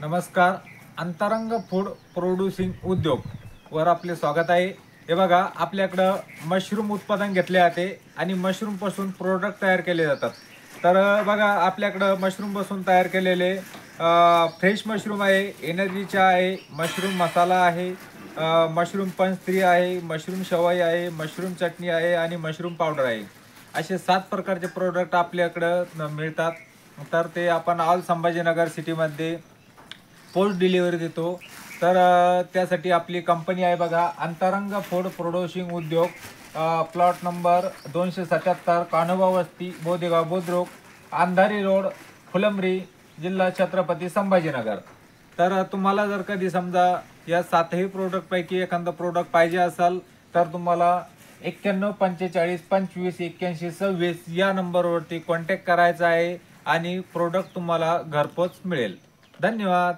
नमस्कार. अंतरंग food producing उद्योग वर आपले स्वागत आहे. हे बघा, आपल्याकडं मशरूम उत्पादन घेतले जाते आणि मशरूम पासून प्रोडक्ट तयार केले जातात. तर बघा, आपल्याकडं मशरूम पासून तयार केलेले फ्रेश मशरूम आहे, एनर्जीचा आहे, मशरूम मसाला आहे, मशरूम पंच आहे, मशरूम शेवई आहे, मशरूम चटणी आहे आणि मशरूम पावडर आहे. असे 7 प्रकारचे प्रोडक्ट आपल्याकडं मिळतात. तर ते आपण ऑल संभाजीनगर सिटीमध्ये पोस्ट डिलिव्हरी देतो. तर त्यासाठी आपली कंपनी आहे बघा, अंतरंग फूड प्रोड्युसिंग उद्योग. प्लॉट नंबर 277, कान्होबा वस्ती, बोदेगाव बुद्रुक, अंधारी रोड, फुलंब्री, जिल्हा छत्रपती संभाजीनगर. तर तुम्हाला जर कधी समजा या 7ही प्रोडक्टपैकी एखादा प्रोडक्ट पाहिजे असेल तर तुम्हाला 9145258126 या नंबरवरती कॉन्टॅक्ट करायचा आहे आणि प्रोडक्ट तुम्हाला घरपोच मिळेल. धन्यवाद.